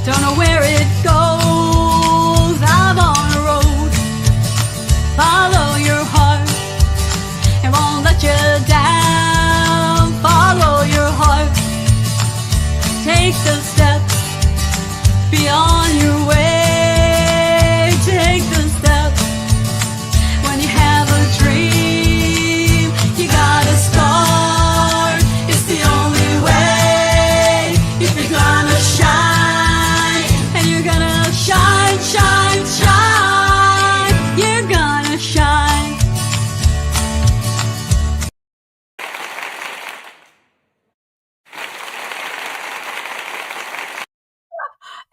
Don't know where it goes. I'm on a road. Follow your heart. It won't let you down. Follow your heart. Take the steps beyond your way. Take the steps. When you have a dream, you gotta start. It's the only way. If you're gonna shine, and you're gonna shine, shine, shine. You're gonna shine.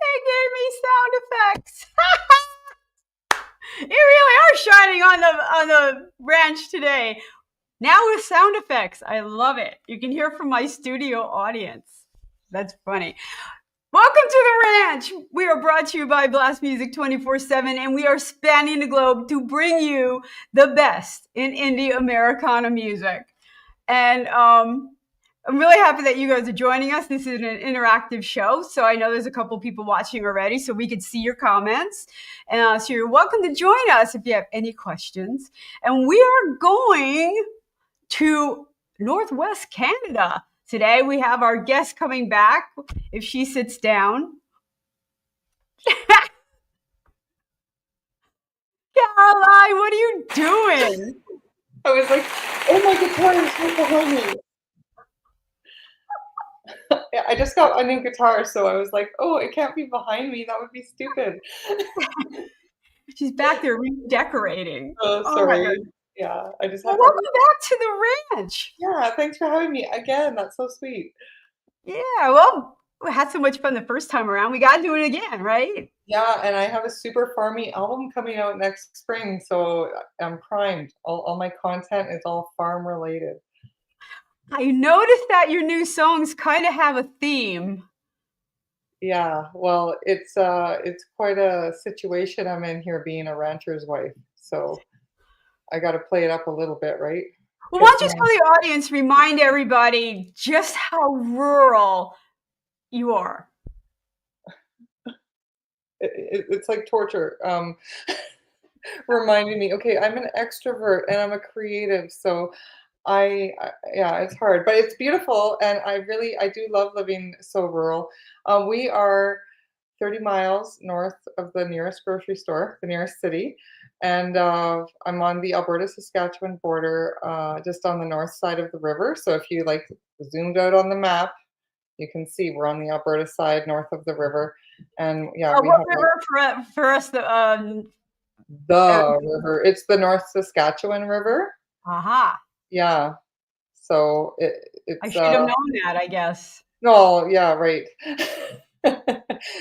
They gave me sound effects. You really are shining on the ranch today. Now with sound effects. I love it. You can hear from my studio audience. That's funny. Welcome to the ranch. We are brought to you by Blast Music 24/7, and we are spanning the globe to bring you the best in indie Americana music. And I'm really happy that you guys are joining us. This is an interactive show, so I know there's a couple people watching already, so we could see your comments. So you're welcome to join us if you have any questions. And we are going to Northwest Canada. Today we have our guest coming back, if she sits down. Caroline, what are you doing? I was like, oh, my guitar is right behind me. Yeah, I just got a new guitar, so I was like, oh, it can't be behind me. That would be stupid. She's back there redecorating. Oh, Oh my sorry. God. Yeah, I just Well, had welcome back to the ranch. Yeah, thanks for having me again. That's so sweet. Yeah, well, we had so much fun the first time around. We got to do it again, right? Yeah, and I have a super farmy album coming out next spring, so I'm primed. All my content is all farm related. I noticed that your new songs kind of have a theme. Yeah, well, it's quite a situation I'm in here being a rancher's wife. So I got to play it up a little bit, right? Well, why don't you tell the audience, remind everybody just how rural you are. It's like torture. Reminding me, okay, I'm an extrovert and I'm a creative, so yeah, it's hard, but it's beautiful, and I do love living so rural. We are 30 miles north of the nearest grocery store, the nearest city, and I'm on the Alberta-Saskatchewan border, just on the north side of the river. So if you like zoomed out on the map, you can see we're on the Alberta side, north of the river, and yeah, we What have river for us? the river. It's the North Saskatchewan River. Aha. Yeah. So I it's should have known that, I guess. no, yeah, right.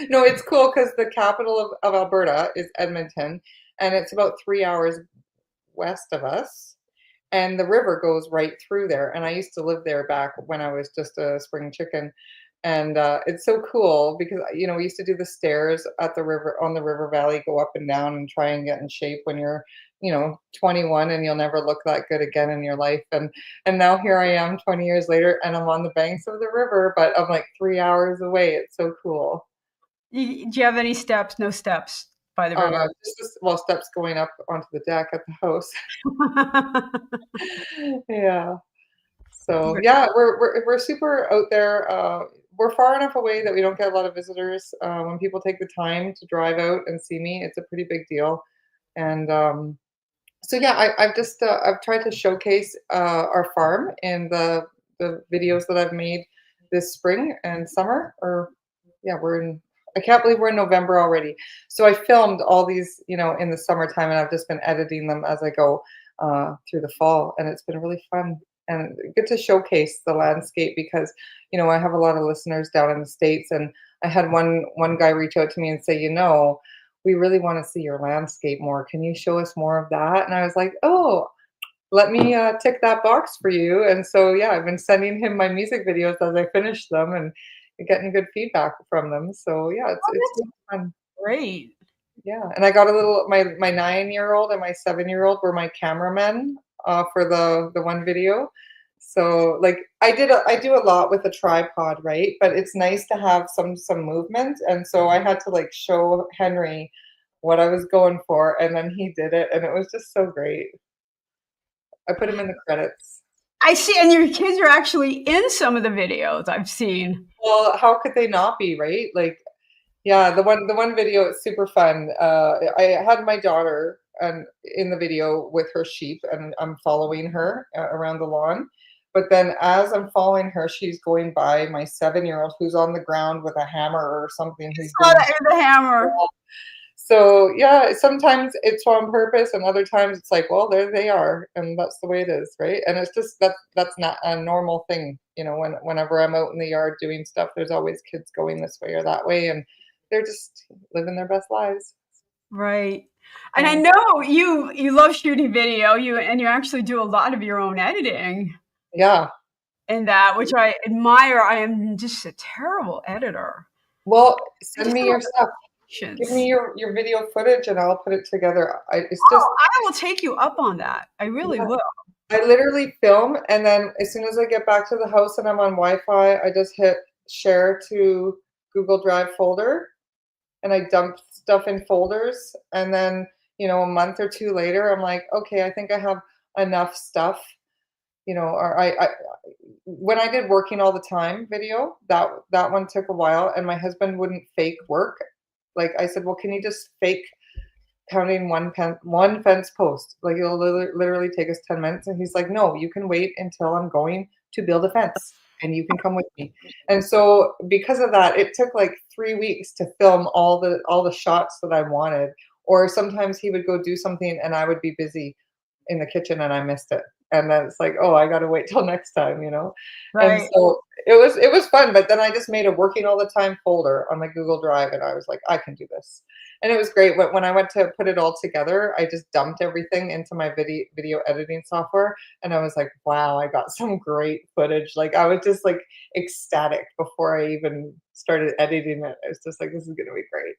No, it's cool because the capital of Alberta is Edmonton, and it's about 3 hours west of us. And the river goes right through there. And I used to live there back when I was just a spring chicken. And it's so cool because we used to do the stairs at the river on the river valley, go up and down and try and get in shape when you're 21 and you'll never look that good again in your life. And now here I am 20 years later and I'm on the banks of the river, but I'm like 3 hours away. It's so cool. Do you have any steps? No steps by the river. Well, steps going up onto the deck at the house. Yeah. So yeah, we're super out there. We're far enough away that we don't get a lot of visitors. When people take the time to drive out and see me, it's a pretty big deal. And so yeah, I've tried to showcase our farm in the videos that I've made this spring and summer. Or yeah, I can't believe we're in November already. So I filmed all these, in the summertime, and I've just been editing them as I go through the fall, and it's been really fun and good to showcase the landscape because I have a lot of listeners down in the States, and I had one guy reach out to me and say, we really want to see your landscape more. Can you show us more of that? And I was like, oh, let me tick that box for you. And so yeah, I've been sending him my music videos as I finish them and getting good feedback from them. So yeah, it's really fun. Great. Yeah, and I got my 9-year-old and my 7-year-old were my cameramen for the one video. So like I do a lot with a tripod, right? But it's nice to have some movement. And so I had to like show Henry what I was going for, and then he did it, and it was just so great. I put him in the credits. I see, and your kids are actually in some of the videos I've seen. Well, how could they not be, right? Like, yeah, the one video is super fun. I had my daughter and in the video with her sheep, and I'm following her around the lawn. But then, as I'm following her, she's going by my 7-year-old who's on the ground with a hammer or something. Who's Oh, doing that is the hammer. so. Yeah, sometimes it's on purpose, and other times it's like, well, there they are, and that's the way it is, right? And it's just that's not a normal thing, whenever I'm out in the yard doing stuff, there's always kids going this way or that way, and they're just living their best lives. Right. And I Yeah. know you love shooting video, you actually do a lot of your own editing Yeah. in that, which I admire. I am just a terrible editor. Well, I send just me don't your have stuff. Give me patience. your video footage and I'll put it together. It's just Oh, I will take you up on that. I really yeah. will. I literally film, and then as soon as I get back to the house and I'm on Wi-Fi, I just hit share to Google Drive folder, and I dump stuff in folders, and then, a month or two later, I'm like, okay, I think I have enough stuff, or I when I did working all the time video, that one took a while, and my husband wouldn't fake work. Like I said, well, can you just fake pounding one fence post? Like it'll literally take us 10 minutes. And he's like, no, you can wait until I'm going to build a fence and you can come with me. And so because of that, it took like 3 weeks to film all the shots that I wanted. Or sometimes he would go do something and I would be busy in the kitchen and I missed it. And then it's like, oh, I gotta wait till next time. And Right. so it was fun, but then I just made a working all the time folder on my Google Drive and I was like, I can do this. And it was great. When I went to put it all together, I just dumped everything into my video editing software, and I was like, wow, I got some great footage. Like I was just like ecstatic before I even started editing it. I was just like, this is gonna be great.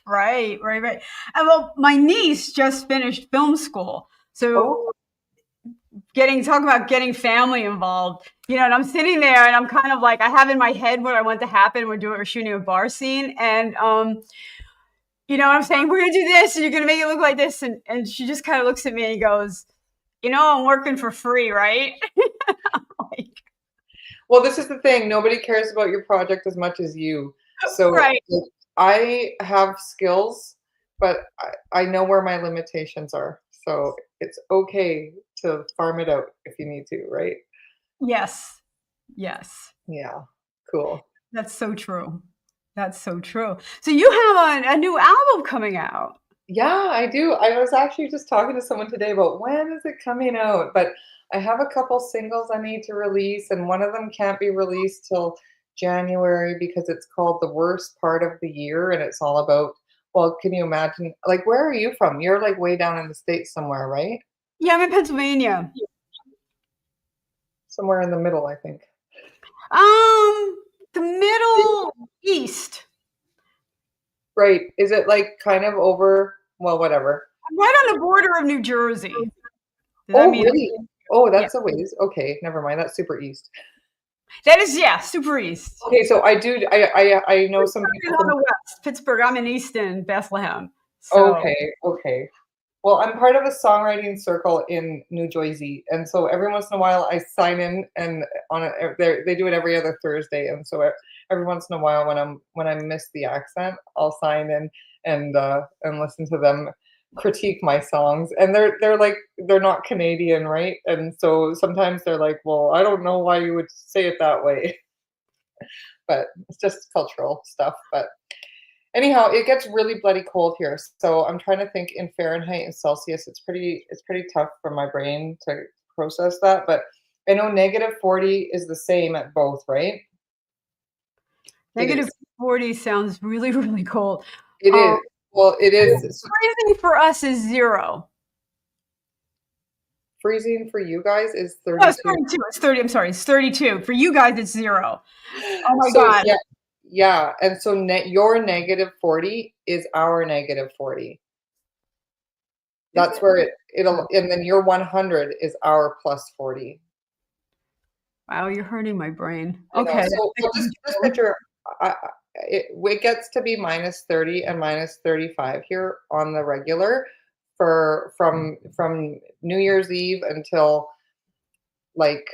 Right, right, right. And well, my niece just finished film school. So Oh, talk about getting family involved, and I'm sitting there and I'm kind of like, I have in my head what I want to happen. We're shooting a bar scene, and I'm saying, we're gonna do this and you're gonna make it look like this, and she just kind of looks at me and goes, I'm working for free, right? Like, well, this is the thing. Nobody cares about your project as much as you. So right. like, I have skills, but I know where my limitations are. So it's okay to farm it out if you need to, right? Yes. Yes. Yeah, cool. That's so true. That's so true. So you have a new album coming out. Yeah, I do. I was actually just talking to someone today about when is it coming out, but I have a couple singles I need to release, and one of them can't be released till January because it's called The Worst Part of the Year, and it's all about, well, can you imagine? Like, where are you from? You're like way down in the States somewhere, right? Yeah, I'm in Pennsylvania. Somewhere in the middle, I think. The Middle East. Right. Is it like kind of over, well, whatever. I'm right on the border of New Jersey. Does that Oh, mean? really? Oh, Yeah. that's a ways. Okay, never mind. That's super east. That is, yeah, super east. Okay, so I know some Pittsburgh is people on from. the west. Pittsburgh. I'm in Easton, Bethlehem. So Okay, okay. Well, I'm part of a songwriting circle in New Jersey, and so every once in a while I sign in, and they do it every other Thursday, and so every once in a while when I miss the accent, I'll sign in and listen to them critique my songs, and they're like they're not Canadian, right? And so sometimes they're like, well, I don't know why you would say it that way, but it's just cultural stuff, but. Anyhow, it gets really bloody cold here, so I'm trying to think in Fahrenheit and Celsius. It's pretty tough for my brain to process that, but I know -40 is the same at both, right? It negative is. 40 sounds really, really cold. It Um, is. Well, it is freezing for us is 0. freezing for you guys is No, it's 32. 32. It's 30. I'm sorry. It's 32. For you guys, it's 0. Oh my So God. yeah, yeah, and so your -40 is our -40. Is That's it? where and then your 100 is our +40. Wow, you're hurting my brain. I know. Okay. So this picture, it gets to be -30 and -35 here on the regular for from New Year's Eve until like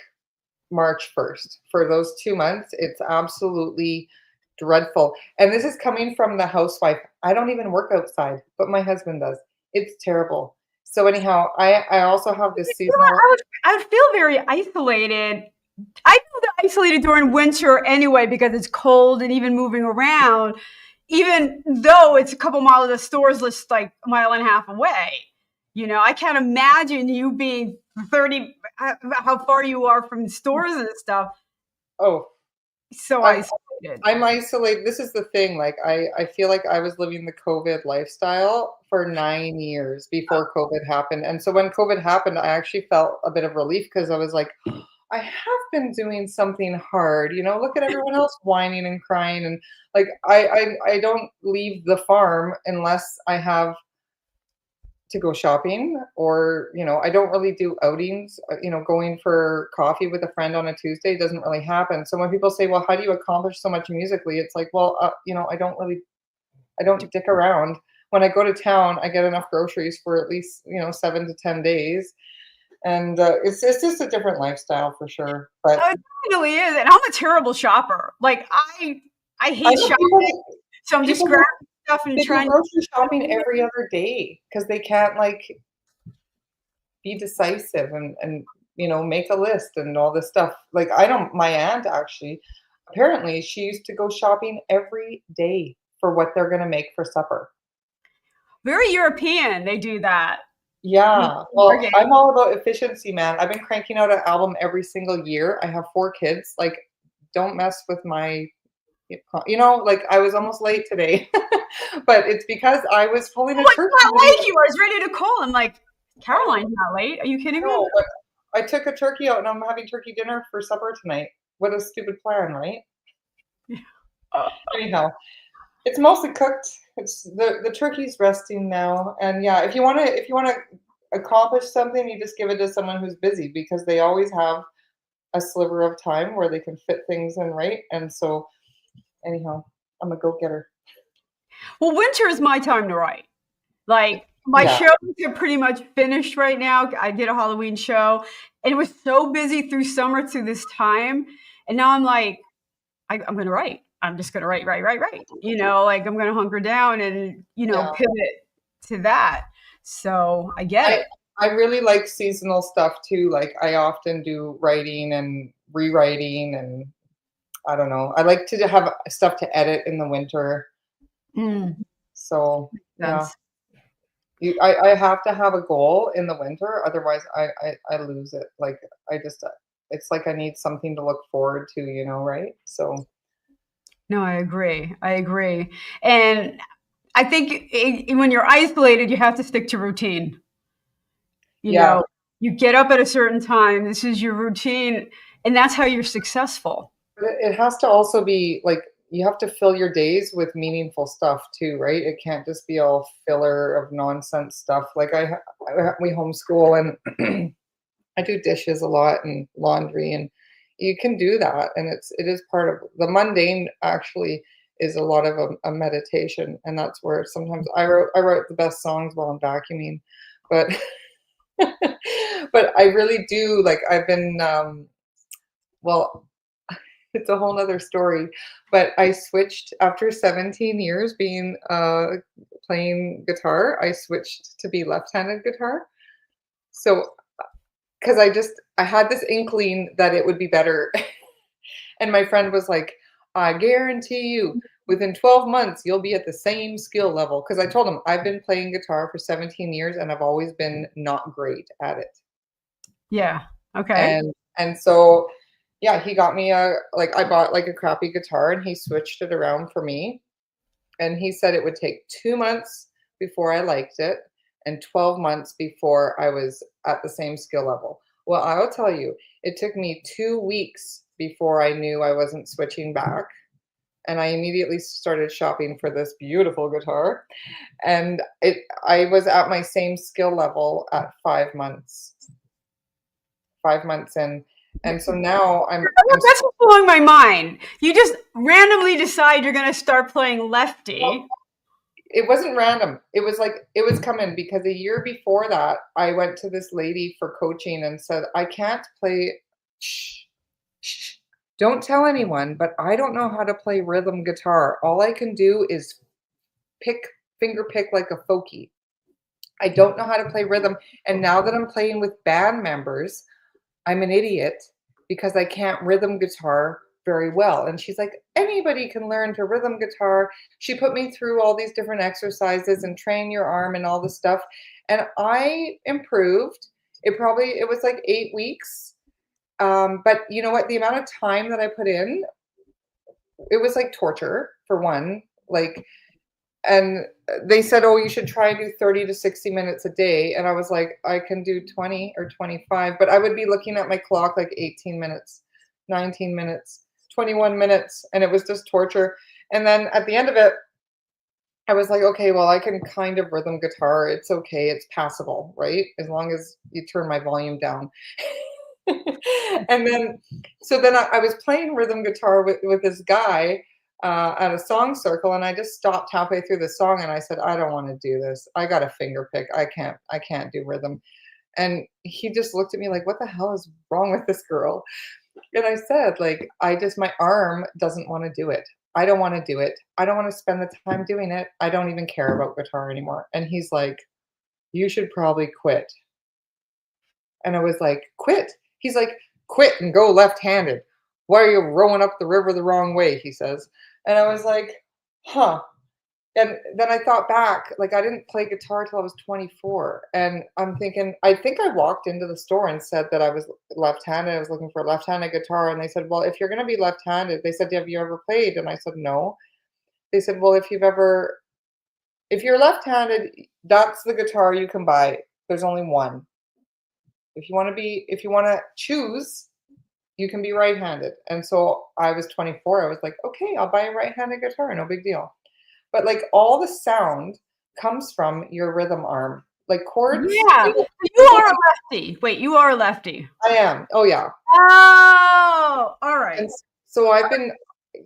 March 1st. For those 2 months, it's absolutely dreadful. And this is coming from the housewife. I don't even work outside, but my husband does. It's terrible. So anyhow, I also have this seasonal. I would feel very isolated. I feel isolated during winter anyway because it's cold and even moving around, even though it's a couple miles, the store's just like a mile and a half away. I can't imagine you being 30, how far you are from stores and stuff, Oh, so I'm isolated. I'm isolated. This is the thing. Like I feel like I was living the COVID lifestyle for 9 years before COVID happened. And so when COVID happened, I actually felt a bit of relief because I was like, I have been doing something hard. Look at everyone else whining and crying. And like I don't leave the farm unless I have to go shopping, or I don't really do outings. Going for coffee with a friend on a Tuesday doesn't really happen. So when people say, well, how do you accomplish so much musically, it's like, well, I don't dick around. When I go to town, I get enough groceries for at least 7 to 10 days. And it's just a different lifestyle for sure. But Oh, it really is, and I'm a terrible shopper. Like I I hate know shopping, so I'm just people go, grabbing stuff and they go trying to. grocery shopping every other day because they can't like be decisive and make a list and all this stuff. Like I don't my aunt actually, apparently she used to go shopping every day for what they're going to make for supper. Very European, they do that. Yeah. Well, Bargain. I'm all about efficiency, man. I've been cranking out an album every single year. I have 4 kids. Like, don't mess with my like I was almost late today. But it's because I was pulling a Oh, it's turkey. not like you. I was ready to call. I'm like, Caroline's not late. Are you kidding me? No, but I took a turkey out and I'm having turkey dinner for supper tonight. What a stupid plan, right? Anyhow, it's mostly cooked. It's the turkey's resting now. And yeah, if you wanna accomplish something, you just give it to someone who's busy because they always have a sliver of time where they can fit things in, right? And so anyhow, I'm a go-getter. Well, winter is my time to write. Like my Yeah. shows are pretty much finished right now. I did a Halloween show, and it was so busy through summer to this time, and now I'm like, I'm going to write. I'm just going to write, write, write, write. Like I'm going to hunker down and Yeah. pivot to that. So I get I it. I really like seasonal stuff too. Like I often do writing and rewriting, and I don't know. I like to have stuff to edit in the winter. Mm, So yeah, sense. I have to have a goal in the winter, otherwise I lose it. Like I just it's like I need something to look forward to, right? So No, I agree. I agree. And I think when you're isolated, you have to stick to routine. You yeah, know, you get up at a certain time. This is your routine, and that's how you're successful. but it has to also be like you have to fill your days with meaningful stuff too, right? It can't just be all filler of nonsense stuff. Like we homeschool and I do dishes a lot and laundry, and you can do that, and it is part of the mundane. Actually, is a lot of a meditation, and that's where sometimes I wrote the best songs while I'm vacuuming, but but I really do like I've been well, it's a whole nother story, but I switched after 17 years being playing guitar. I switched to be left-handed guitar, so because I had this inkling that it would be better. And my friend was like, I guarantee you within 12 months you'll be at the same skill level. Because I told him I've been playing guitar for 17 years and I've always been not great at it. Yeah. Okay. And so yeah, he got me I bought like a crappy guitar and he switched it around for me. And he said it would take 2 months before I liked it and 12 months before I was at the same skill level. Well, I'll tell you, it took me 2 weeks before I knew I wasn't switching back. And I immediately started shopping for this beautiful guitar. And I was at my same skill level at 5 months. 5 months in. And so now That's what's blowing my mind. You just randomly decide you're going to start playing lefty. it wasn't random. It was like it was coming because a year before that, I went to this lady for coaching and said, I can't play. Shh, shh, don't tell anyone, but I don't know how to play rhythm guitar. All I can do is finger pick like a folkie. I don't know how to play rhythm. And now that I'm playing with band members, I'm an idiot because I can't rhythm guitar very well. And she's like, anybody can learn to rhythm guitar. She put me through all these different exercises and train your arm and all this stuff. And I improved. It was like 8 weeks. But you know what? The amount of time that I put in, it was like torture for one. Like, and they said, oh, you should try and do 30 to 60 minutes a day. And I was like, I can do 20 or 25, but I would be looking at my clock like 18 minutes, 19 minutes, 21 minutes. And it was just torture. And then at the end of it, I was like, okay, well, I can kind of rhythm guitar. It's okay. It's passable, right? As long as you turn my volume down. And then, so then I was playing rhythm guitar with this guy at a song circle, and I just stopped halfway through the song, and I said, I don't want to do this. I got a finger pick. I can't do rhythm. And he just looked at me like, what the hell is wrong with this girl? And I said, like, my arm doesn't want to do it. I don't want to do it. I don't want to spend the time doing it. I don't even care about guitar anymore. And he's like, you should probably quit. And I was like, quit? He's like, quit and go left-handed. Why are you rowing up the river the wrong way? He says. And I was like, huh. And then I thought back, like I didn't play guitar till I was 24. And I'm thinking, I think I walked into the store and said that I was left-handed. I was looking for a left-handed guitar. And they said, well, if you're going to be left-handed, they said, have you ever played? And I said, no. They said, well, if you're left-handed, that's the guitar you can buy. There's only one. If you want to choose, you can be right-handed. And so I was 24. I was like, okay, I'll buy a right-handed guitar. No big deal. But like all the sound comes from your rhythm arm. Like chords. Yeah. You are a lefty. Wait, you are a lefty. I am. Oh yeah. Oh, all right. And so I've been,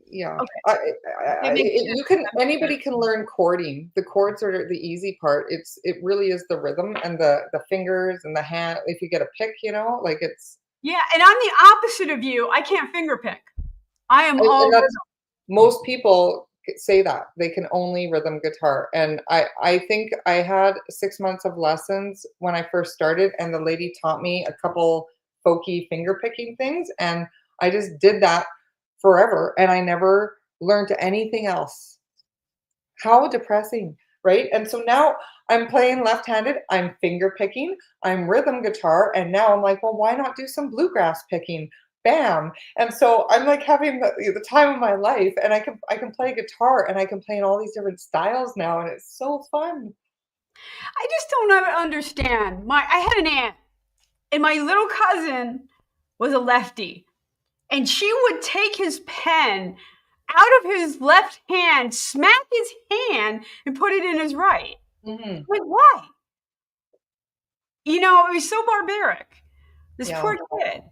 yeah. Okay. Anybody can learn chording. The chords are the easy part. It really is the rhythm and the fingers and the hand. If you get a pick, like it's. Yeah, and I'm the opposite of you. I can't finger pick. I am all rhythm. Most people say that they can only rhythm guitar, and I think I had 6 months of lessons when I first started, and the lady taught me a couple folky finger picking things, and I just did that forever, and I never learned anything else. How depressing, right? And so now I'm playing left-handed, I'm finger picking, I'm rhythm guitar, and now I'm like, well, why not do some bluegrass picking? Bam. And so I'm like having the time of my life, and I can play guitar, and I can play in all these different styles now, and it's so fun. I just don't understand. I had an aunt, and my little cousin was a lefty, and she would take his pen out of his left hand, smack his hand, and put it in his right. Mm-hmm. Like, why? It was so barbaric. This poor kid.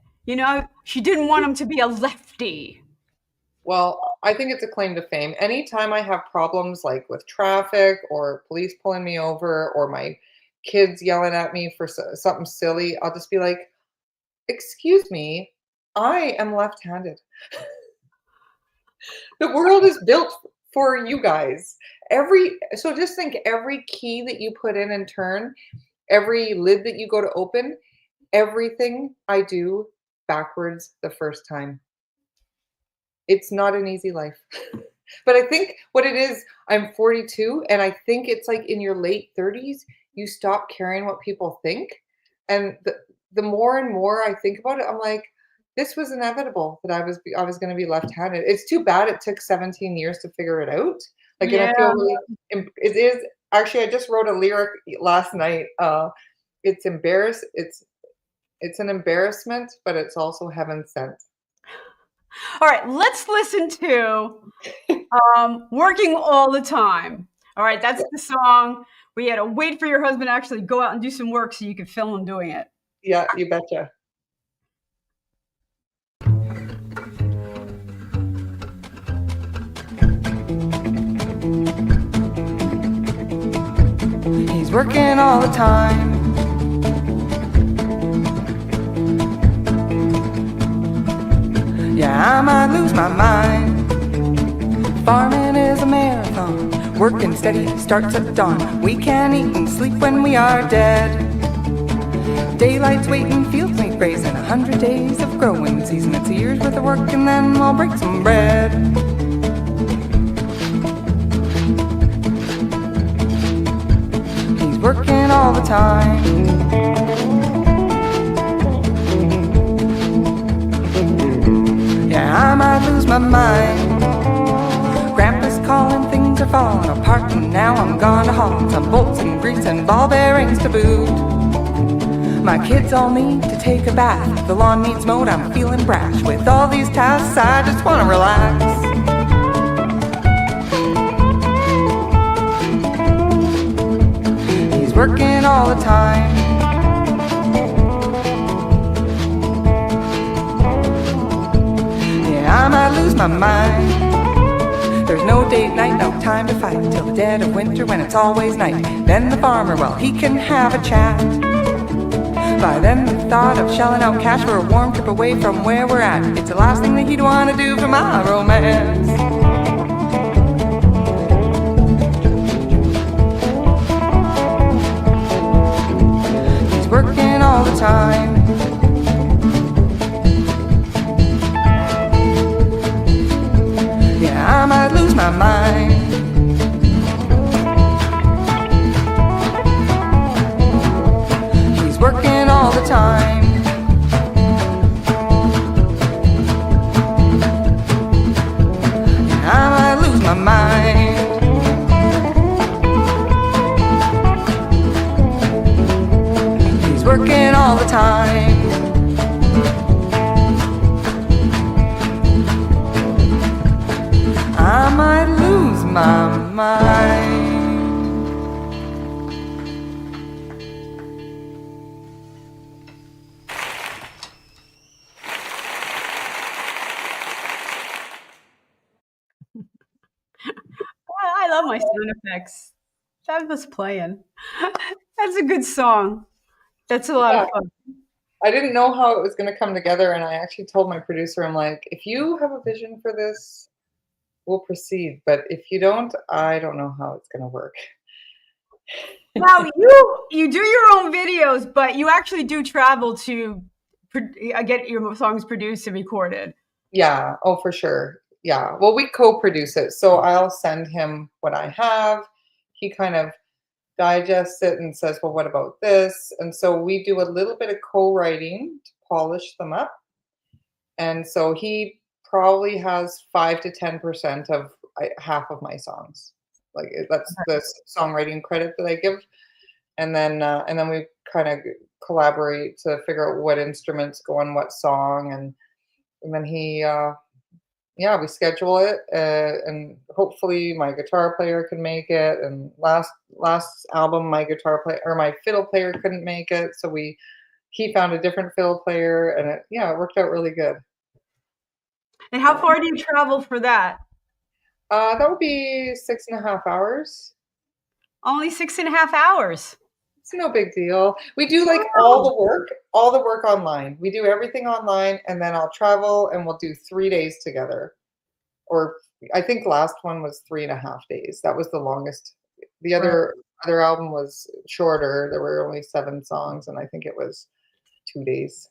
She didn't want him to be a lefty. Well, I think it's a claim to fame. Anytime I have problems like with traffic or police pulling me over or my kids yelling at me for something silly, I'll just be like, excuse me, I am left-handed. The world is built for you guys. So just think every key that you put in and turn, every lid that you go to open, everything I do backwards the first time. It's not an easy life. But I think what it is, I'm 42, and I think it's like in your late 30s, you stop caring what people think. And the more and more I think about it, I'm like, this was inevitable that I was going to be left-handed. It's too bad it took 17 years to figure it out. Like, Yeah. and I feel really, it is actually, I just wrote a lyric last night. It's an embarrassment, but it's also heaven sent. All right, let's listen to Working All the Time. All right, that's the song. We had to wait for your husband to actually go out and do some work so you could film him doing it. Yeah, you betcha. He's working all the time. Yeah, I might lose my mind. Farming is a marathon. Working steady starts at dawn. We can't eat and sleep when we are dead. Daylight's waiting, fields need grazing. 100 days of growing season. It's a year's worth of work and then we'll break some bread. He's working all the time. Yeah, I might lose my mind. Grandpa's calling, things are falling apart, and now I'm gone to haul some bolts and grease and ball bearings to boot. My kids all need to take a bath. The lawn needs mowed, I'm feeling brash. With all these tasks, I just wanna relax. He's working all the time. Yeah, I might lose my mind. There's no date night, no time to fight till the dead of winter when it's always night. Then the farmer, well, he can have a chat. By then the thought of shelling out cash for a warm trip away from where we're at, it's the last thing that he'd want to do for my romance. He's working all the time. Yeah, I might lose my mind. He's working all the time. Yeah, I might lose my mind. He's working all the time. I might lose my mind. I love my sound effects. That was playing. That's a good song. That's a lot Yeah. of fun. I didn't know how it was going to come together, and I actually told my producer, I'm like, if you have a vision for this, we'll proceed. But if you don't, I don't know how it's going to work. Now you do your own videos, but you actually do travel to get your songs produced and recorded. Yeah. Oh, for sure. Yeah. Well, we co-produce it. So I'll send him what I have. He kind of digests it and says, well, what about this? And so we do a little bit of co-writing to polish them up. And so he probably has 5 to 10% of half of my songs. Like that's the songwriting credit that I give. And then we kind of collaborate to figure out what instruments go on what song. And then we schedule it, and hopefully my guitar player can make it. And last album, my guitar player or my fiddle player couldn't make it, so he found a different fiddle player, and it worked out really good. And how far do you travel for that? That would be 6.5 hours. Only 6.5 hours. It's no big deal. We do like all the work online. We do everything online, and then I'll travel and we'll do 3 days together. Or I think last one was 3.5 days. That was the longest. The other album was shorter. There were only 7 songs, and I think it was 2 days.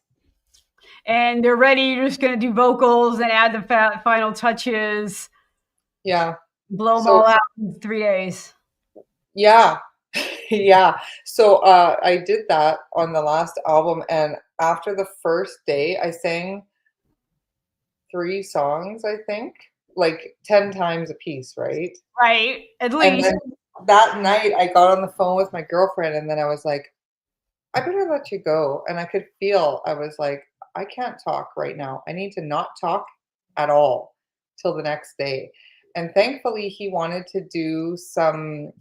And they're ready. You're just going to do vocals and add the final touches. Yeah. Blow them all out in 3 days. Yeah. Yeah. So I did that on the last album, and after the first day, I sang 3 songs, I think, like 10 times a piece, right? Right. At And least. then that night, I got on the phone with my girlfriend, and then I was like, I better let you go. And I could feel, I was like, I can't talk right now. I need to not talk at all till the next day. And thankfully, he wanted to do some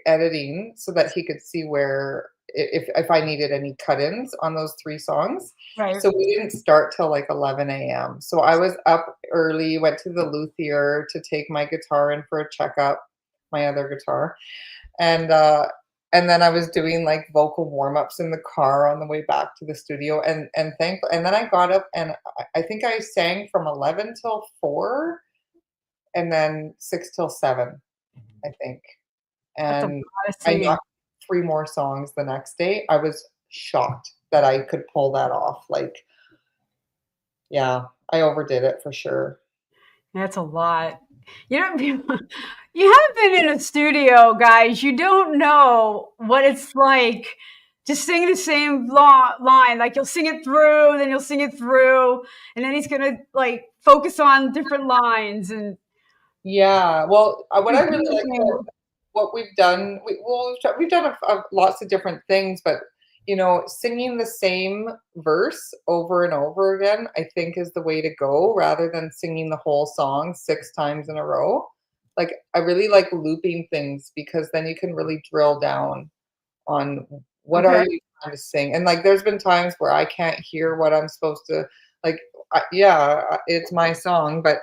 editing so that he could see where if I needed any cut-ins on those 3 songs. Right. So we didn't start till like 11 a.m. So I was up early, went to the luthier to take my guitar in for a checkup, my other guitar. And And then I was doing like vocal warm-ups in the car on the way back to the studio, and then I got up and I think I sang from 11 till 4 and then 6 till 7, I think. That's a lot And of I singing. knocked 3 more songs the next day. I was shocked that I could pull that off. Like, yeah, I overdid it for sure. That's a lot. You know, you haven't been in a studio, guys. You don't know what it's like to sing the same line. Like you'll sing it through, then you'll sing it through, and then he's gonna like focus on different lines and Yeah, well, what I really like about repeating. what we've done, we've done lots of different things, but you know, singing the same verse over and over again, I think is the way to go rather than singing the whole song 6 times in a row. Like, I really like looping things because then you can really drill down on what Okay. are you trying to sing. And like, there's been times where I can't hear what I'm supposed to, like, yeah, it's my song, but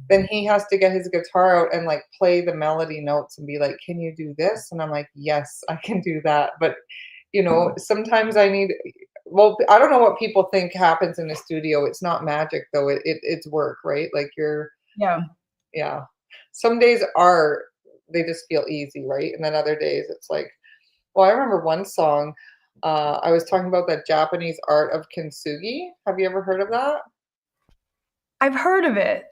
then he has to get his guitar out and like play the melody notes and be like, "Can you do this?" And I'm like, "Yes, I can do that." But you know, sometimes I need well, I don't know what people think happens in a studio. It's not magic though. It's work, right? Like you're Yeah. yeah. Some days are they just feel easy, right? And then other days it's like, well, I remember one song I was talking about that Japanese art of kintsugi. Have you ever heard of that? I've heard of it.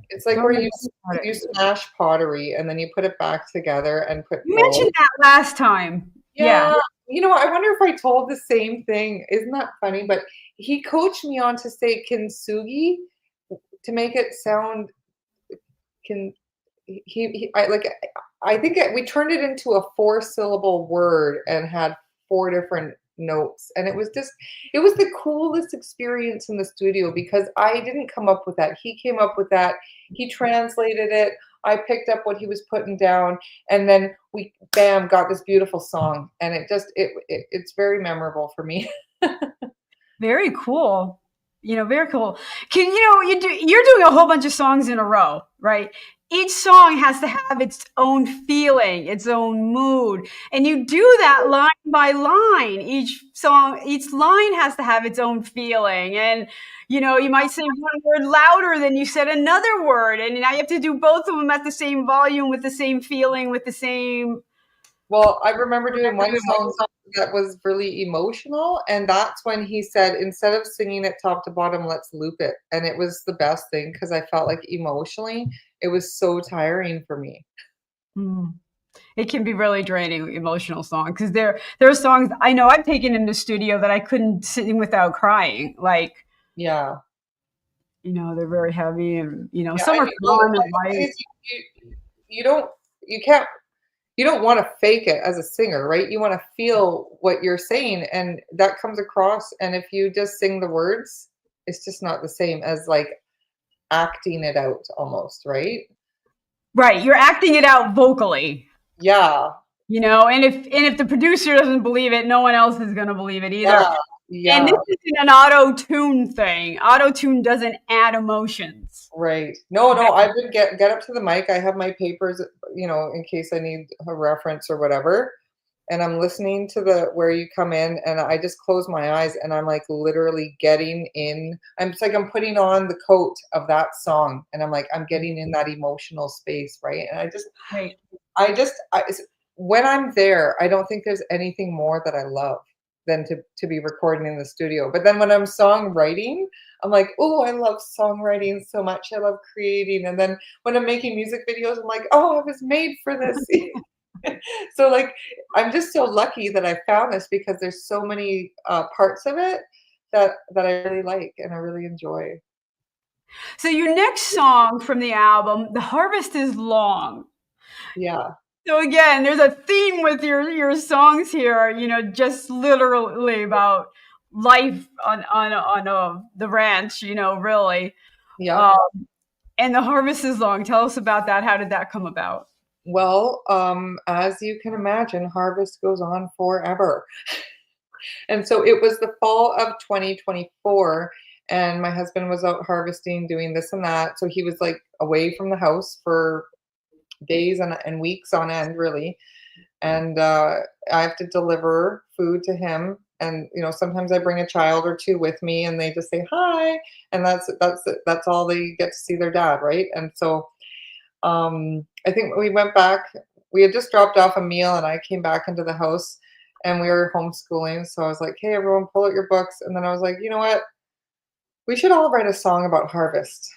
It's like Don't where know about you it. smash pottery and then you put it back together and put You gold. mentioned that last time. Yeah. Yeah, you know, I wonder if I told the same thing. Isn't that funny? But he coached me on to say kintsugi to make it sound kin I like I think we turned it into a 4-syllable word and had 4 different notes, and it was the coolest experience in the studio because I didn't come up with that. He came up with that. He translated it. I picked up what he was putting down, and then we bam got this beautiful song, and it's very memorable for me. Very cool. You know, very cool. You're doing a whole bunch of songs in a row, right? Each song has to have its own feeling, its own mood, and you do that line by line. Each line has to have its own feeling, and you might say one word louder than you said another word, and now you have to do both of them at the same volume with the same feeling, with the same. Well, I remember doing one song that was really emotional, and that's when he said, "Instead of singing it top to bottom, let's loop it." And it was the best thing because I felt like emotionally, it was so tiring for me. Mm. It can be really draining, emotional songs, because there are songs I know I've taken in the studio that I couldn't sing without crying. Like, Yeah. they're very heavy, and Yeah, some I are mean, well, calm and the thing light. is you don't you can't you don't wanna fake it as a singer, right? You wanna feel what you're saying, and that comes across, and if you just sing the words, it's just not the same as, like, acting it out almost, right? Right, you're acting it out vocally. Yeah. And if the producer doesn't believe it, no one else is going to believe it either. Yeah. And this Yeah. isn't an auto tune thing. Auto tune doesn't add emotions. Right. No, no, I would get up to the mic. I have my papers, you know, in case I need a reference or whatever. And I'm listening to the where you come in and I just close my eyes and I'm like literally getting in. It's like I'm putting on the coat of that song and I'm like I'm getting in that emotional space, right? And Right. when I'm there, I don't think there's anything more that I love than to be recording in the studio. But then when I'm songwriting, I'm like, oh, I love songwriting so much. I love creating. And then when I'm making music videos, I'm like, oh, I was made for this. So like, I'm just so lucky that I found this because there's so many parts of it that I really like and I really enjoy. So your next song from the album, "The Harvest is Long." Yeah, So again, there's a theme with your songs here. Just literally about life on the ranch. Really. yeah. Um, and "The Harvest is Long." Tell us about that. How did that come about? Well, as you can imagine, harvest goes on forever. And so it was the fall of 2024, and my husband was out harvesting, doing this and that. So he was like away from the house for days and weeks on end, really. and I have to deliver food to him. And sometimes I bring a child or two with me, and they just say hi, and that's all they get to see their dad, right? And so I think we went back. We had just dropped off a meal, and I came back into the house, and we were homeschooling. So I was like, "Hey, everyone, pull out your books." And then I was like, "You know what? We should all write a song about harvest."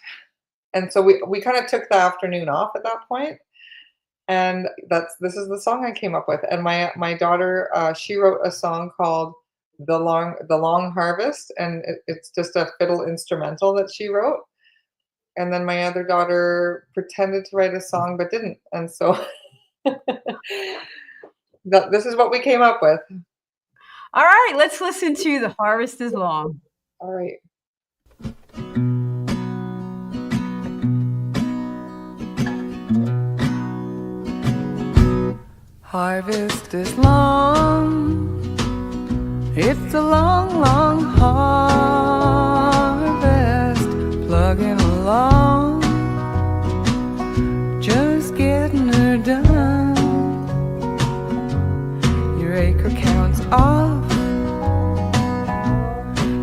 And so we kind of took the afternoon off at that point, and this is the song I came up with. And my daughter, she wrote a song called "The Long Harvest," and it's just a fiddle instrumental that she wrote. And then my other daughter pretended to write a song but didn't, and so this is what we came up with. All right, let's listen to "The Harvest is Long." All right. Harvest is long. It's a long, long harvest. Plugging along, just getting her done. Your acre counts off,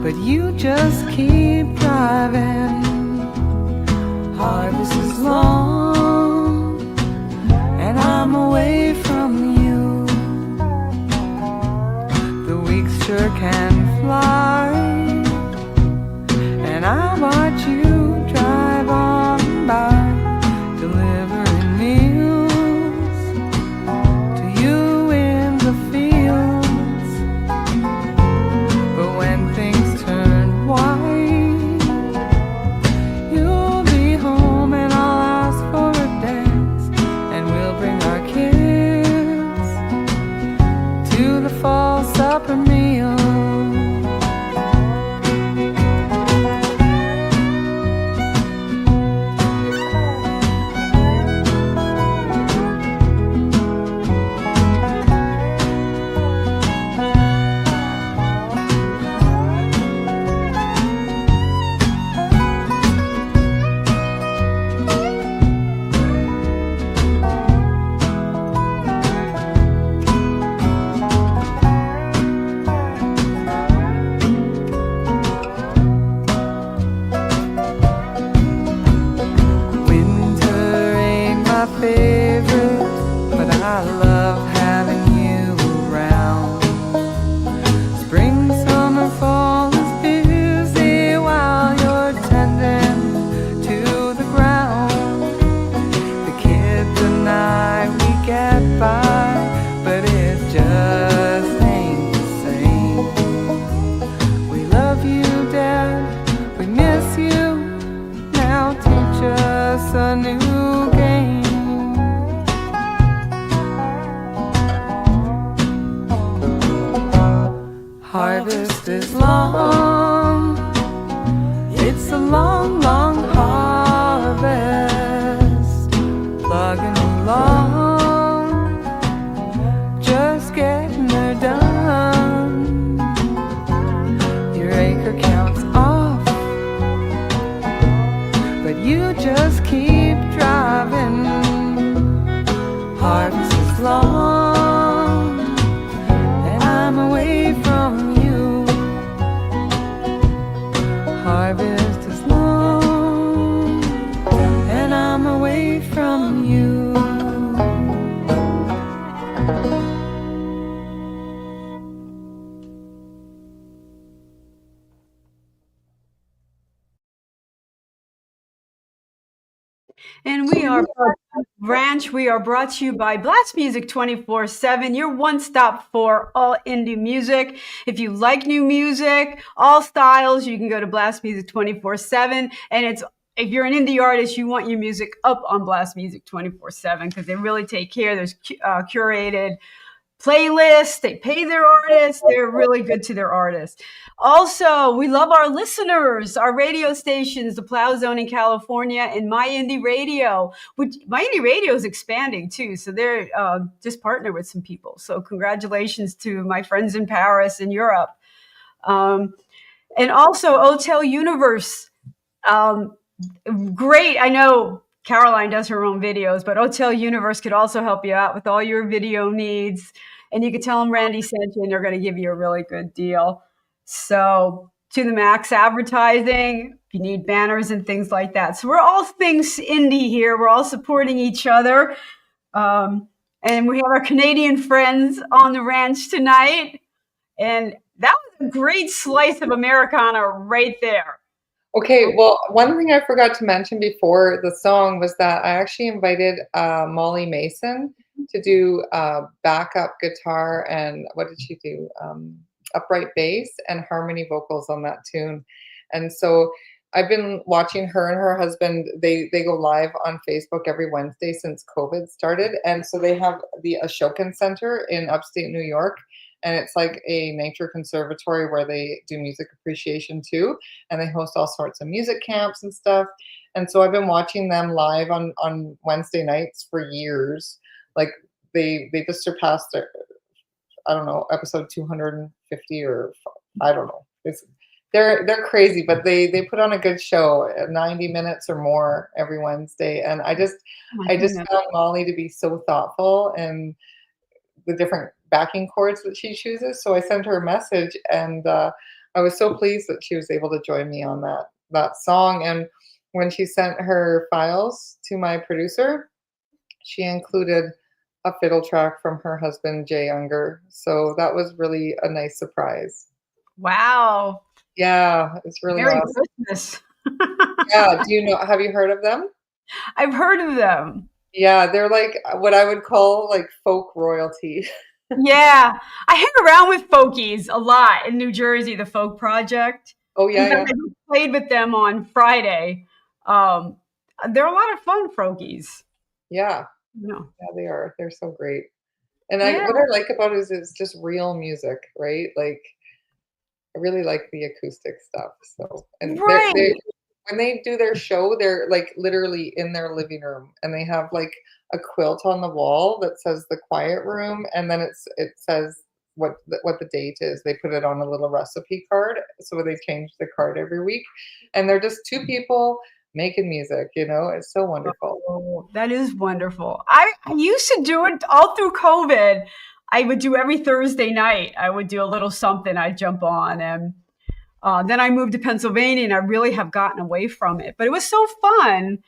but you just keep driving. Harvest is long, and I'm away from you. The weeks sure can fly, and I watch you drive on by, delivering meals to you in the fields. But when things turn white, you'll be home, and I'll ask for a dance, and we'll bring our kids to the fall supper meal. Winter ain't my favorite, but I love having you around. Spring, summer, fall is busy while you're tending to the ground. The kids and I, we get by, but it just ain't the same. We love you, Dad, we miss you. Now teach us a new game. Harvest is long. It's a long, long harvest. Plugging along, just getting her done. Your acre counts off, but you just keep driving. Harvest is long, and I'm away from you. Harvest is long, and I'm away from you. And we are Branch. We are brought to you by Blast Music 24/7, your one-stop for all indie music. If you like new music, all styles, you can go to Blast Music 24/7. And if you're an indie artist, you want your music up on Blast Music 24/7 because they really take care. There's curated playlists. They pay their artists. They're really good to their artists. Also, we love our listeners, our radio stations, the Plow Zone in California and My Indie Radio. My Indie Radio is expanding too. So they're just partnered with some people. So congratulations to my friends in Paris and Europe. And also Hotel Universe. Great. I know Caroline does her own videos, but Hotel Universe could also help you out with all your video needs. And you could tell them Randie sent you, and they're going to give you a really good deal. So to the max advertising, if you need banners and things like that. So we're all things indie here. We're all supporting each other. And we have our Canadian friends on the ranch tonight. And that was a great slice of Americana right there. Okay, well, one thing I forgot to mention before the song was that I actually invited Molly Mason to do backup guitar and what did she do? Upright bass and harmony vocals on that tune. And so I've been watching her and her husband. They go live on Facebook every Wednesday since COVID started. And so they have the Ashokan Center in upstate New York. And it's like a nature conservatory where they do music appreciation too. And they host all sorts of music camps and stuff. And so I've been watching them live on Wednesday nights for years. Like they just surpassed their, I don't know, episode 250 or I don't know. They're crazy, but they put on a good show, 90 minutes or more every Wednesday. And I just found Molly to be so thoughtful and the different backing chords that she chooses. So I sent her a message, and I was so pleased that she was able to join me on that song. And when she sent her files to my producer, she included a fiddle track from her husband, Jay Unger. So that was really a nice surprise. Wow. Yeah, it's really Merry awesome. Christmas. Yeah, have you heard of them? I've heard of them. Yeah, they're like what I would call like folk royalty. Yeah, I hang around with folkies a lot in New Jersey, the Folk Project. Oh In yeah, fact, yeah. I just played with them on Friday. They're a lot of fun, folkies. Yeah. No. Yeah, they are. They're so great. And Yeah. what I like about it is it's just real music, right? Like I really like the acoustic stuff. So and Right. they when they do their show, they're like literally in their living room and they have like a quilt on the wall that says the quiet room and then it says what the date is. They put it on a little recipe card. So they change the card every week. And they're just two people making music, It's so wonderful. Oh, that is wonderful. I used to do it all through COVID. I would do every Thursday night. I would do a little something. I'd jump on, and then I moved to Pennsylvania, and I really have gotten away from it. But it was so fun,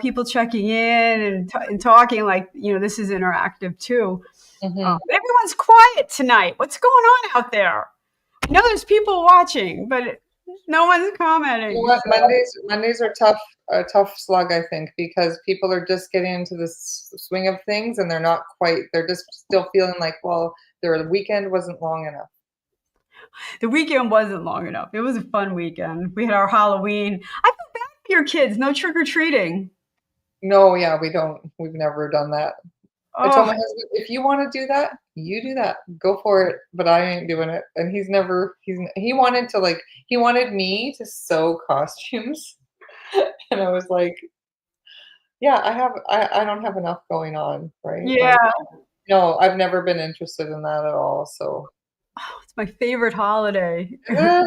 people checking in and talking. Like, this is interactive too. Mhm. But everyone's quiet tonight. What's going on out there? I know there's people watching, but no one's commenting. You know what? Mondays are a tough slug, I think, because people are just getting into the swing of things and they're just still feeling like, well, their weekend wasn't long enough. The weekend wasn't long enough. It was a fun weekend. We had our Halloween. I feel bad for your kids. No trick-or-treating. No, yeah, we don't. We've never done that. I told my Oh, husband, if you want to do that, you do that. Go for it. But I ain't doing it. And he wanted me to sew costumes. And I was like, yeah, I don't have enough going on, right? yeah. No, I've never been interested in that at all. So Oh, it's my favorite holiday. yeah.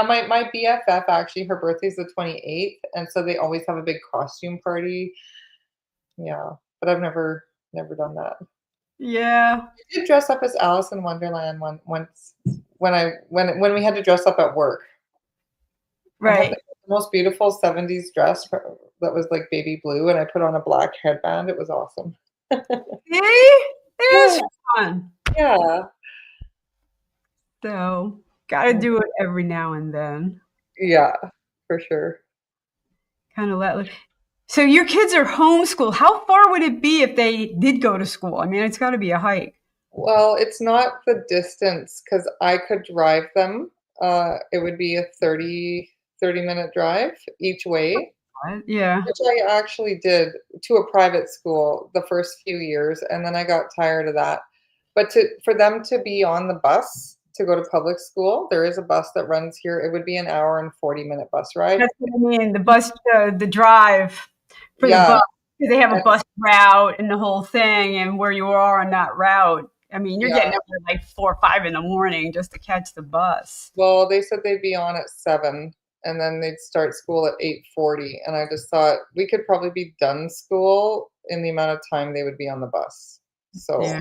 My BFF actually, her birthday's the 28th, and so they always have a big costume party. Yeah, but I've never done that. Yeah. I did dress up as Alice in Wonderland once when we had to dress up at work. I had Right. the most beautiful 70s dress that was like baby blue, and I put on a black headband. It was awesome. See? It is Yeah, fun. yeah, So, gotta do it every now and then. yeah, for sure. Kind of let. So your kids are homeschooled. How far would it be if they did go to school? I mean, it's got to be a hike. Well, it's not the distance because I could drive them. It would be a 30-minute drive each way, What? Yeah. which I actually did to a private school the first few years, and then I got tired of that. But for them to be on the bus to go to public school, there is a bus that runs here. It would be an hour and 40-minute bus ride. That's what I mean. The bus, the drive for the Yeah, bus. Because they have a and- bus route and the whole thing, and where you are on that route. I mean, you're yeah. getting up at like 4 or 5 in the morning just to catch the bus. Well, they said they'd be on at 7. and then they'd start school at 8:40, and I just thought we could probably be done school in the amount of time they would be on the bus. So, Yeah.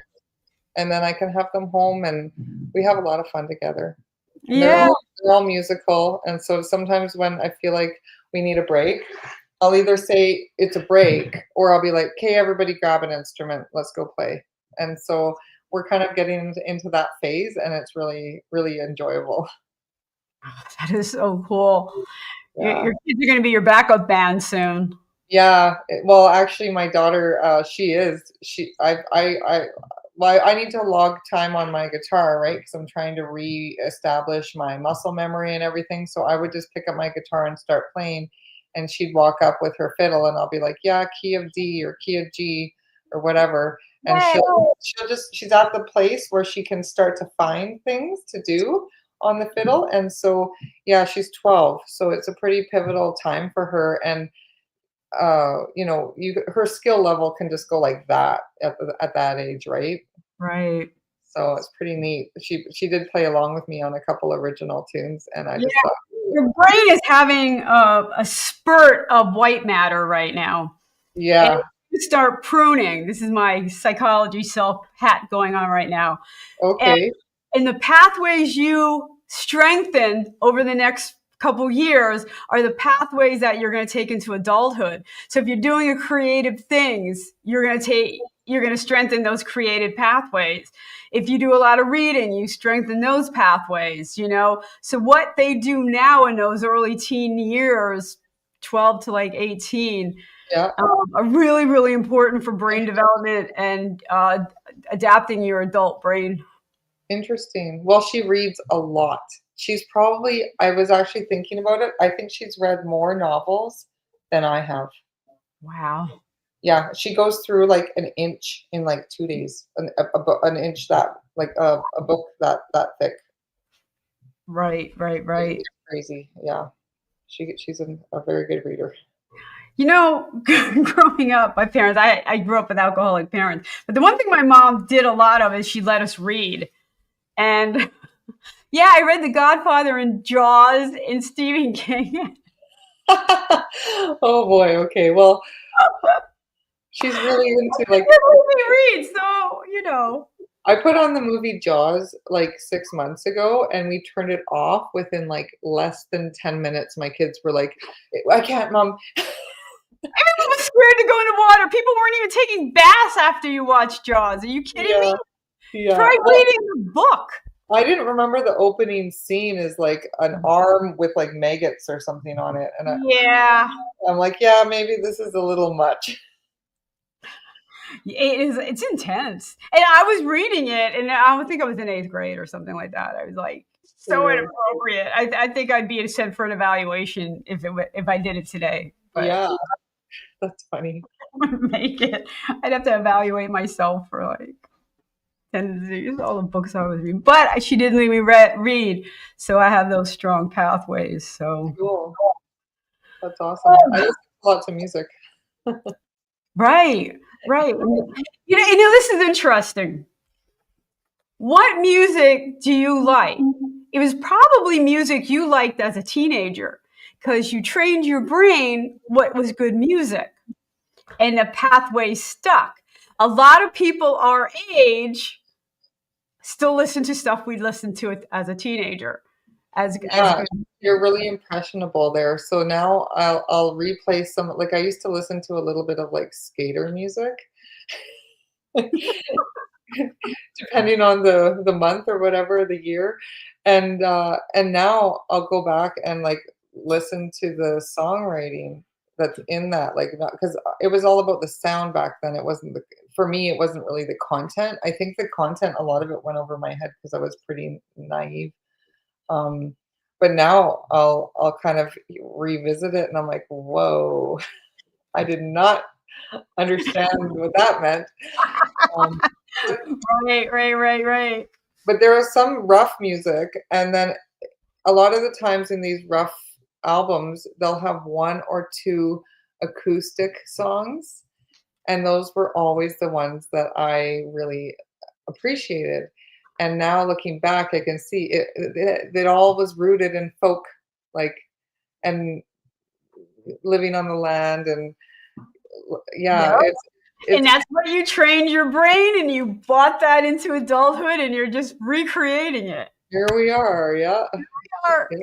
and then I can have them home, and we have a lot of fun together. And Yeah. they're all musical, and so sometimes when I feel like we need a break, I'll either say it's a break, or I'll be like, "Okay, everybody grab an instrument, let's go play." And so we're kind of getting into that phase, and it's really, really enjoyable. That is so cool. Yeah. Your kids are going to be your backup band soon. Yeah, well, actually, my daughter, she is. Well, I need to log time on my guitar, right? Because I'm trying to reestablish my muscle memory and everything. So I would just pick up my guitar and start playing, and she'd walk up with her fiddle, and I'll be like, "Yeah, key of D or key of G or whatever," and Yay. she's at the place where she can start to find things to do on the fiddle, and so yeah, she's 12, so it's a pretty pivotal time for her, and her skill level can just go like that at that age, right? Right. So it's pretty neat. She did play along with me on a couple original tunes, and I Yeah. just thought, Your brain is having a spurt of white matter right now. And yeah, you start pruning. This is my psychology self hat going on right now. And okay, in the pathways you strengthen over the next couple years are the pathways that you're going to take into adulthood. So if you're doing a creative things, you're going to strengthen those creative pathways. If you do a lot of reading, you strengthen those pathways, you know. So what they do now in those early teen years, 12 to like 18, yeah, are really, really important for brain development and adapting your adult brain. interesting. Well, she reads a lot. I was actually thinking about it. I think she's read more novels than I have. Wow. Yeah, she goes through like an inch in like 2 days, an inch like a book that thick. Right, right, right. It's crazy. Yeah. She's a very good reader. You know, growing up, my parents, I grew up with alcoholic parents, but the one thing my mom did a lot of is she let us read. And yeah, I read The Godfather and Jaws and Stephen King. Oh boy. Okay. Well, she's really into They like let me read, so, you know. I put on the movie Jaws like 6 months ago, and we turned it off within like less than 10 minutes. My kids were like, "I can't, mom." Everyone was scared to go in the water. People weren't even taking baths after you watched Jaws. Are you kidding me? Yeah. Yeah. Try Well, reading the book. I didn't remember the opening scene is like an arm with like maggots or something on it. And Yeah. I'm like, yeah, maybe this is a little much. It's intense. And I was reading it, and I would think I was in 8th grade or something like that. I was like, so Yeah. inappropriate. I think I'd be sent for an evaluation if I did it today. But Yeah, that's funny. I wouldn't make it. I'd have to evaluate myself for like tendencies, all the books I was reading. But she didn't let me read, so I have those strong pathways. So Cool. That's awesome. I listen to lots of music. right, right. This is interesting. What music do you like? It was probably music you liked as a teenager because you trained your brain what was good music and the pathway stuck. A lot of people our age still listen to stuff we listened to as a teenager. As Yeah, good. you're really impressionable there. So now I'll replay some, like I used to listen to a little bit of like skater music. Depending on the month or whatever, the year. And now I'll go back and like listen to the songwriting that's in that, like, because it was all about the sound back then. It wasn't for me, it wasn't really the content. I think the content, a lot of it went over my head because I was pretty naive. Um, but now I'll kind of revisit it, and I'm like, whoa, I did not understand what that meant. Um, Right. but there was some rough music, and then a lot of the times in these rough albums, they'll have one or two acoustic songs, and those were always the ones that I really appreciated. And now looking back, I can see it all was rooted in folk, like and living on the land, and yeah, Yep. And it's that's what you trained your brain, and you brought that into adulthood, and you're just recreating it. here we are. Yeah. Yeah.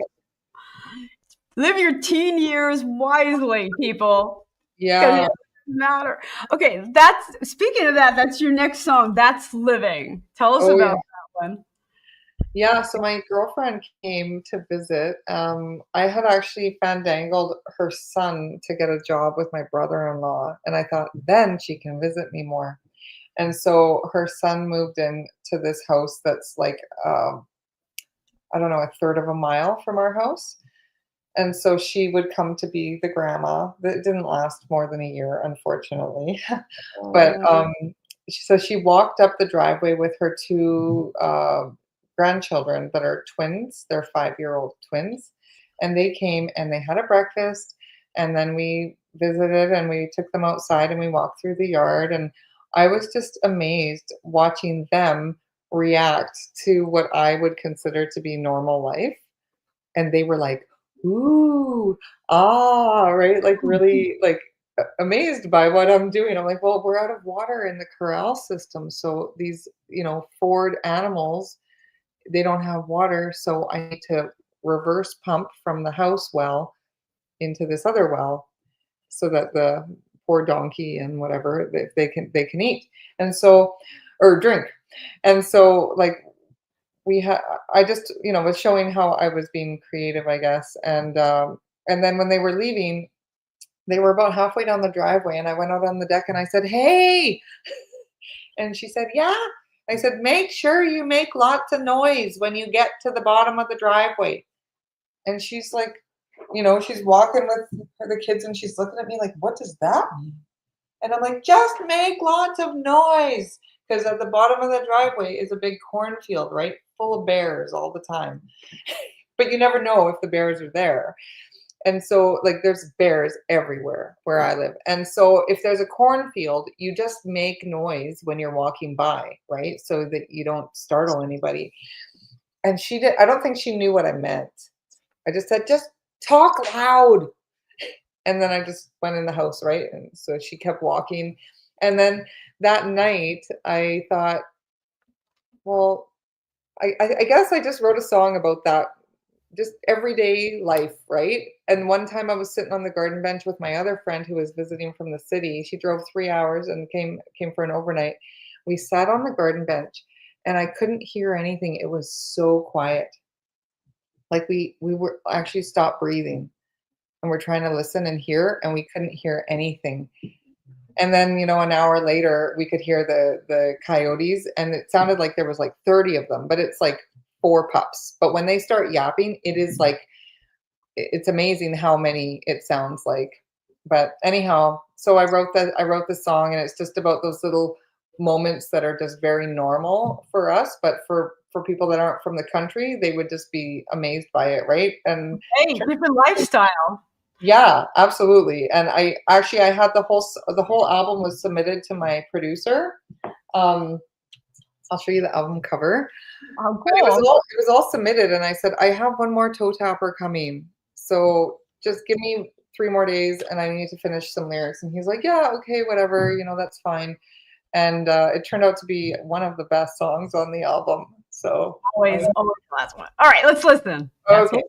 Live your teen years wisely, people. Because it Yeah. doesn't matter. Okay, that's speaking of that, that's your next song. That's Living. Tell us Oh about yeah. that one. Yeah, so my girlfriend came to visit. I had actually fandangled her son to get a job with my brother-in-law, and I thought then she can visit me more. And so her son moved in to this house that's like, I don't know, a third of a mile from our house. And so she would come to be the grandma. That didn't last more than a year, unfortunately. But so she walked up the driveway with her two grandchildren that are twins. They're 5-year-old twins. And they came and they had a breakfast. And then we visited and we took them outside and we walked through the yard. And I was just amazed watching them react to what I would consider to be normal life. And they were like, ooh, ah, right? Like really like amazed by what I'm doing. I'm like, well, we're out of water in the corral system. So these, Ford animals, they don't have water. So I need to reverse pump from the house well into this other well so that the poor donkey and whatever they can eat. And so, or drink. And so like we had I just, was showing how I was being creative, I guess. And then when they were leaving, they were about halfway down the driveway and I went out on the deck and I said, "Hey." And she said, "Yeah." I said, "Make sure you make lots of noise when you get to the bottom of the driveway." And she's like, she's walking with the kids and she's looking at me like, "What does that mean?" And I'm like, "Just make lots of noise." Because at the bottom of the driveway is a big cornfield, right? Full of bears all the time. But you never know if the bears are there. And so, like, there's bears everywhere where I live. And so, if there's a cornfield, you just make noise when you're walking by, right? So that you don't startle anybody. And I don't think she knew what I meant. I just said, "Just talk loud." And then I just went in the house, right? And so she kept walking. And then that night, I thought, well, I guess I just wrote a song about that, just everyday life, right? And one time I was sitting on the garden bench with my other friend who was visiting from the city. She drove 3 hours and came for an overnight. We sat on the garden bench and I couldn't hear anything. It was so quiet. Like we were actually stopped breathing and we're trying to listen and hear, and we couldn't hear anything. And then, an hour later, we could hear the coyotes, and it sounded like there was like 30 of them, but it's like 4 pups. But when they start yapping, it is like it's amazing how many it sounds like. But anyhow, so I wrote the song, and it's just about those little moments that are just very normal for us, but for people that aren't from the country, they would just be amazed by it, right? And Hey, different lifestyle. yeah, absolutely. And I had the whole album was submitted to my producer. I'll show you the album cover. Oh, But it was cool. all submitted, and I said, "I have one more toe tapper coming. So just give me 3 more days and I need to finish some lyrics." And he's like, "Yeah, okay, whatever, that's fine." And it turned out to be one of the best songs on the album. So Always the last one. All right, let's listen. okay.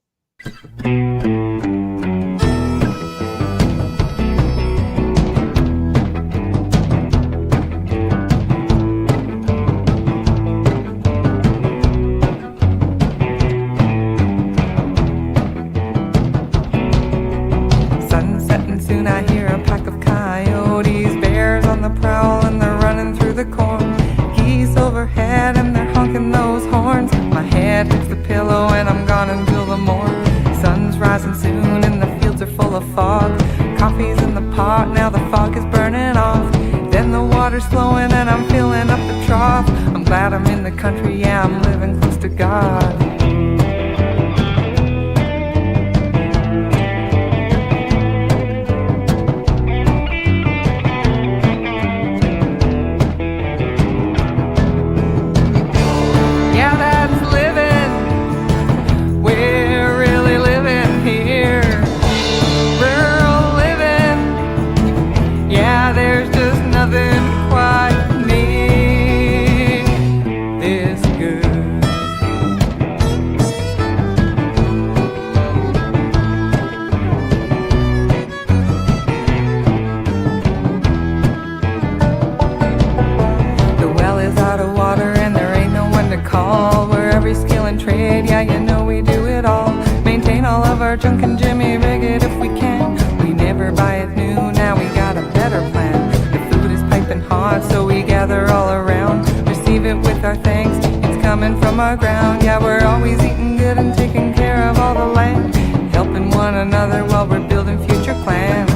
Soon I hear a pack of coyotes, bears on the prowl, and they're running through the corn. Geese overhead and they're honking those horns. My head hits the pillow and I'm gone until the morn. Sun's rising soon and the fields are full of fog. Coffee's in the pot, now the fog is burning off. Then the water's flowing and I'm filling up the trough. I'm glad I'm in the country, yeah, I'm living close to God. call. We're every skill and trade, yeah, you know we do it all. Maintain all of our junk and Jimmy rig it if we can. We never buy it new, now we got a better plan. The food is piping hot, so we gather all around. Receive it with our thanks, it's coming from our ground. Yeah, we're always eating good and taking care of all the land. Helping one another while we're building future plans.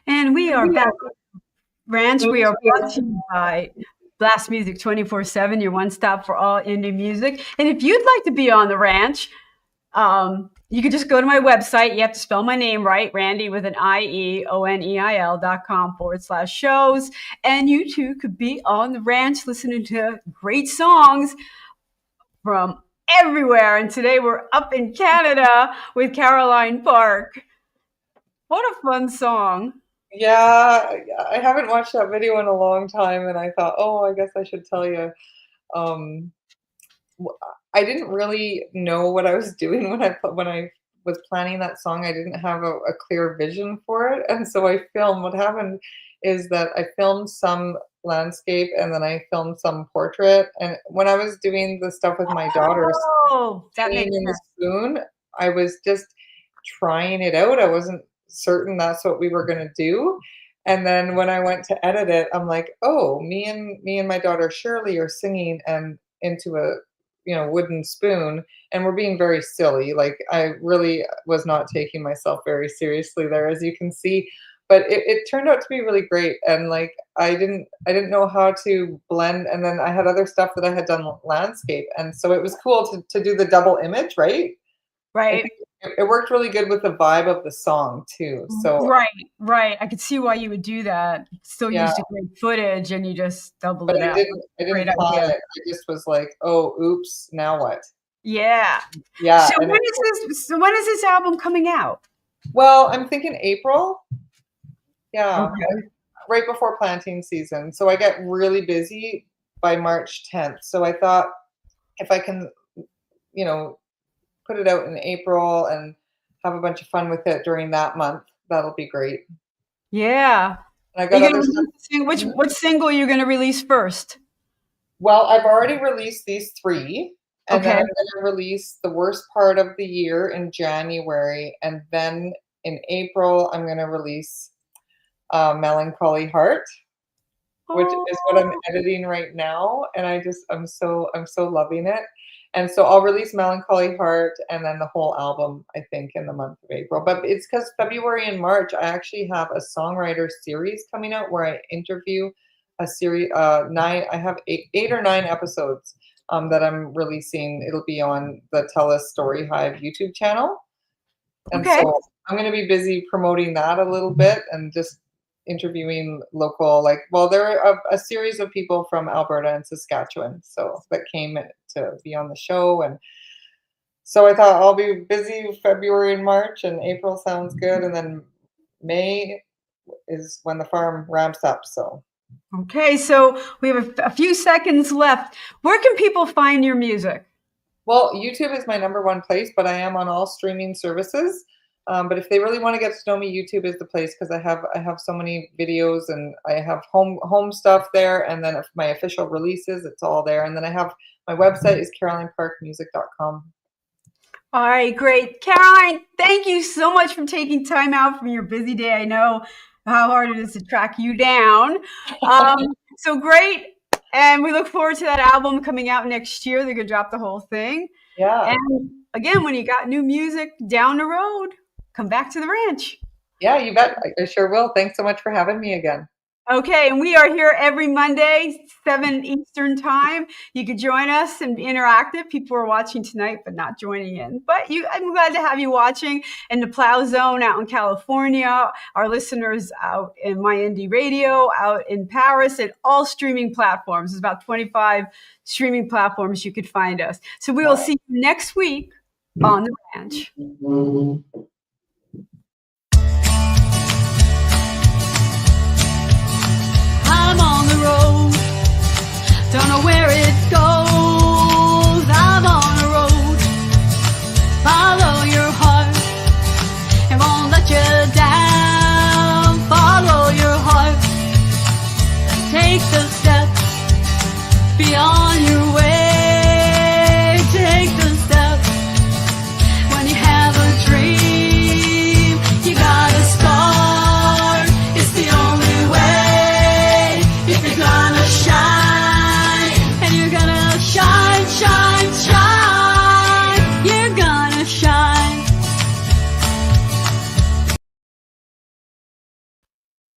And we are back. Ranch, we are brought to you by Blast Music 24/7, your one-stop for all indie music. And if you'd like to be on the ranch, you can just go to my website. You have to spell my name right, Randie with an IEONEIL.com/shows. And you too could be on the ranch listening to great songs from everywhere. And today we're up in Canada with Caroline Parke. What a fun song. Yeah, I haven't watched that video in a long time, and I thought, oh, I guess I should tell you. I didn't really know what I was doing when I was planning that song. I didn't have a clear vision for it, and so I filmed. What happened is that I filmed some landscape, and then I filmed some portrait. And when I was doing the stuff with my daughters, that singing makes in the sense. spoon, I was just trying it out. I wasn't certain that's what we were gonna do. And then when I went to edit it, I'm like, oh, me and my daughter Shirley are singing and into a wooden spoon, and we're being very silly. Like I really was not taking myself very seriously there, as you can see. But it turned out to be really great. And like I didn't know how to blend, and then I had other stuff that I had done landscape, and so it was cool to do the double image, right? I Right. think it worked really good with the vibe of the song too. So Right. I could see why you would do that. Still yeah, used a great footage and you just doubled but it I out. didn't Great plan idea. it. I just was like, oh, oops, now what? Yeah. Yeah, So and when is this album coming out? well, I'm thinking April. Yeah, Okay. right before planting season. So I get really busy by March 10th. So I thought if I can, you know, put it out in April and have a bunch of fun with it during that month, that'll be great. Yeah. And I Are got you other gonna stuff. release which single are you gonna release first? Well, I've already released these three, and then Okay. I'm gonna release The Worst Part of the Year in January, and then in April, I'm gonna release Melancholy Heart, which is what I'm Oh, editing right now, and I'm so loving it. And so I'll release Melancholy Heart and then the whole album, I think, in the month of April. But it's because February and March, I actually have a songwriter series coming out where I interview a series, I have eight or nine episodes that I'm releasing. It'll be on the Tell Us Story Hive YouTube channel. And okay. so I'm going to be busy promoting that a little bit and just interviewing local, like, well, there are a series of people from Alberta and Saskatchewan, so that came to be on the show. And so I thought I'll be busy February and March, and April sounds good, and then May is when the farm ramps up. So Okay, so we have a few seconds left. Where can people find your music? well, YouTube is my number one place, but I am on all streaming services. But if they really want to get to know me, YouTube is the place, because I have so many videos, and I have home stuff there, and then my official releases, it's all there. And then I have my website is carolineparkmusic.com. All right, great. Caroline, thank you so much for taking time out from your busy day. I know how hard it is to track you down. So great. And we look forward to that album coming out next year. They're going to drop the whole thing. Yeah. And again, when you got new music down the road, come back to the ranch. Yeah, you bet. I sure will. Thanks so much for having me again. Okay, and we are here every Monday, 7 Eastern time. You could join us and be interactive. People are watching tonight, but not joining in. But I'm glad to have you watching in the Plow Zone out in California, our listeners out in My Indie Radio, out in Paris, and all streaming platforms. There's about 25 streaming platforms you could find us. So we will see you next week on the ranch. I'm on the road, don't know where it goes. I'm on the road, follow your heart, it won't let you down. Follow your heart, take the steps, be on your way. Take the steps, when you have a dream, you gotta start, it's the only way. If you're gonna shine